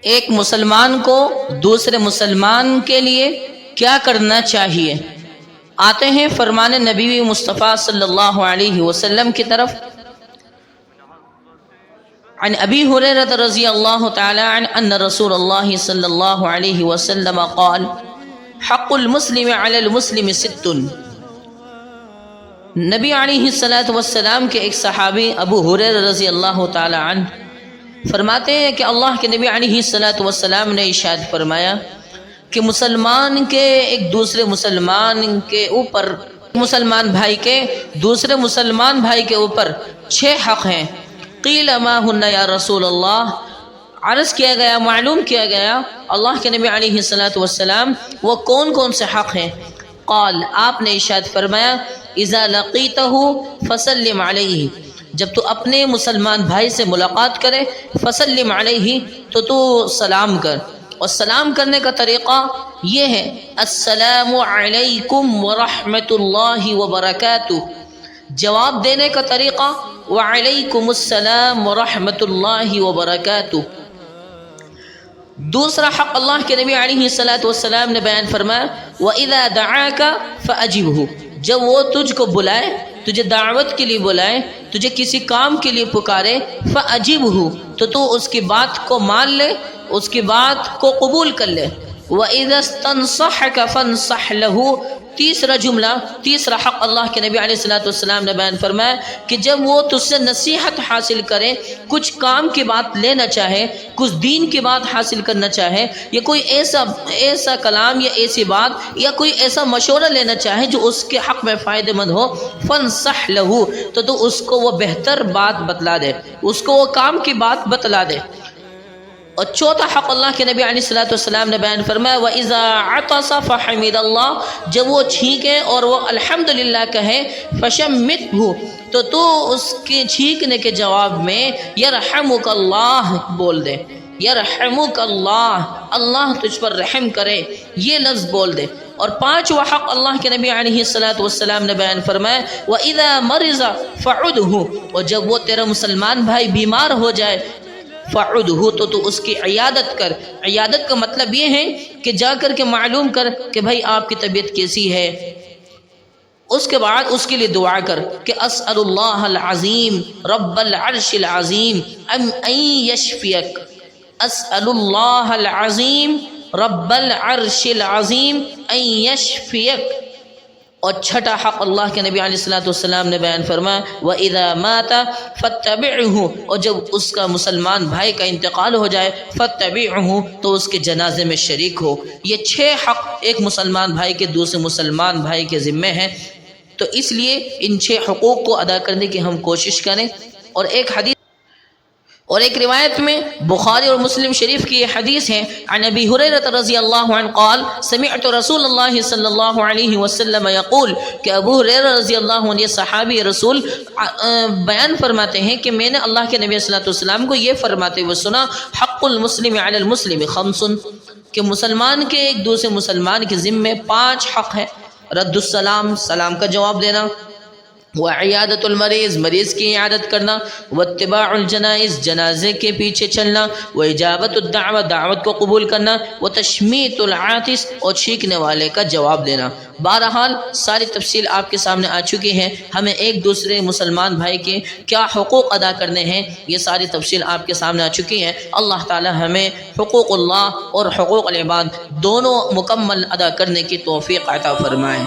ایک مسلمان کو دوسرے مسلمان کے لیے کیا کرنا چاہیے؟ آتے ہیں فرمان نبی مصطفیٰ صلی اللہ علیہ وسلم کی طرف۔ عن ابی ہریرہ رضی اللہ تعالی عنہ ان رسول اللہ صلی اللہ علیہ وسلم قال حق المسلم علی المسلم ست۔ نبی علیہ السلام کے ایک صحابی ابو ہریرہ رضی اللہ تعالی عنہ فرماتے ہیں کہ اللہ کے نبی علیہ السلام نے ارشاد فرمایا کہ مسلمان کے ایک دوسرے مسلمان کے اوپر، مسلمان بھائی کے دوسرے مسلمان بھائی کے اوپر 6 حق ہیں۔ قیل ما ہن یا رسول اللہ، عرض کیا گیا، معلوم کیا گیا اللہ کے نبی علیہ السلام وہ کون کون سے حق ہیں؟ قال، آپ نے ارشاد فرمایا اذا لقیتہ فسلم علیہ، جب تو اپنے مسلمان بھائی سے ملاقات کرے، فسلم علیہ تو سلام کر، اور سلام کرنے کا طریقہ یہ ہے السلام علیکم ورحمۃ اللہ وبرکاتہ، جواب دینے کا طریقہ وعلیکم السلام ورحمۃ اللہ وبرکاتہ۔ دوسرا حق اللہ کے نبی علیہ السلام نے بیان فرمایا وَإِذَا دَعَاكَ فَأَجِبْهُ، جب وہ تجھ کو بلائے، تجھے دعوت کے لیے بلائے، تجھے کسی کام کے لیے پکارے، فَأَجِبْهُ تو اس کی بات کو مان لے، اس کی بات کو قبول کر لے۔ وَإِذَا اسْتَنصَحَكَ فَانصَحْ لَهُ، تیسرا جملہ، تیسرا حق اللہ کے نبی علیہ السلام نے بیان فرمایا کہ جب وہ تجھ سے نصیحت حاصل کرے، کچھ کام کی بات لینا چاہے، کچھ دین کی بات حاصل کرنا چاہے، یا کوئی ایسا کلام یا ایسی بات یا کوئی ایسا مشورہ لینا چاہے جو اس کے حق میں فائدہ مند ہو، فَانصَحْ لَهُ تو اس کو وہ بہتر بات بتلا دے، اس کو وہ کام کی بات بتلا دے۔ اور چوتھا حق اللہ کے نبی علیہ السلام نے بیان فرمایا وَإِذَا عَطَسَ فَحَمِدَ اللَّهُ، جب وہ چھینکے اور وہ الحمدللہ کہے، فَشَمِّتْهُ تو اس کے چھینکنے کے جواب میں یرحمک اللہ بول دے، یرحمک اللہ، اللہ تجھ پر رحم کرے، یہ لفظ بول دے۔ اور پانچواں حق اللہ کے نبی علیہ السلام نے بیان فرمایا وَإِذَا مَرِضَ فَعُدْهُ، اور جب وہ تیرا مسلمان بھائی بیمار ہو جائے، فَعُدْهُ تو اس کی عیادت کر۔ عیادت کا مطلب یہ ہے کہ جا کر کے معلوم کر کہ بھائی آپ کی طبیعت کیسی ہے، اس کے بعد اس کے لیے دعا کر کہ اسأل اللہ العظیم رب العرش العظیم ان یشفیک، اسأل اللہ العظیم رب العرش العظیم ان یشفیک۔ اور چھٹا حق اللہ کے نبی علیہ السلام نے بیان فرمایا وَإِذَا مَاتَ فَاتَّبِعْهُ، اور جب اس کا مسلمان بھائی کا انتقال ہو جائے، فَاتَّبِعْهُ تو اس کے جنازے میں شریک ہو۔ یہ 6 حق ایک مسلمان بھائی کے دوسرے مسلمان بھائی کے ذمے ہیں، تو اس لیے ان 6 حقوق کو ادا کرنے کی ہم کوشش کریں۔ اور ایک روایت میں بخاری اور مسلم شریف کی یہ حدیث ہے عن ابی ہریرہ رضی اللہ عنہ قال سمعت رسول اللہ صلی اللہ علیہ وسلم یقول، کہ ابو ہریرہ رضی اللہ عنہ یہ صحابی رسول بیان فرماتے ہیں کہ میں نے اللہ کے نبی صلی اللہ علیہ وسلم کو یہ فرماتے ہوئے سنا حق المسلم علی المسلم خمس، کہ مسلمان کے ایک دوسرے مسلمان کے ذمے 5 حق ہیں۔ رد السلام، سلام کا جواب دینا، وعیادت المریض، مریض کی عیادت کرنا، واتباع الجنائز، جنازے کے پیچھے چلنا، واجابت الدعوہ، دعوت کو قبول کرنا، وتشمیت العاطس، اور چھینکنے والے کا جواب دینا۔ بہرحال ساری تفصیل آپ کے سامنے آ چکی ہے، ہمیں ایک دوسرے مسلمان بھائی کے کیا حقوق ادا کرنے ہیں یہ ساری تفصیل آپ کے سامنے آ چکی ہے۔ اللہ تعالی ہمیں حقوق اللہ اور حقوق العباد دونوں مکمل ادا کرنے کی توفیق عطا فرمائے۔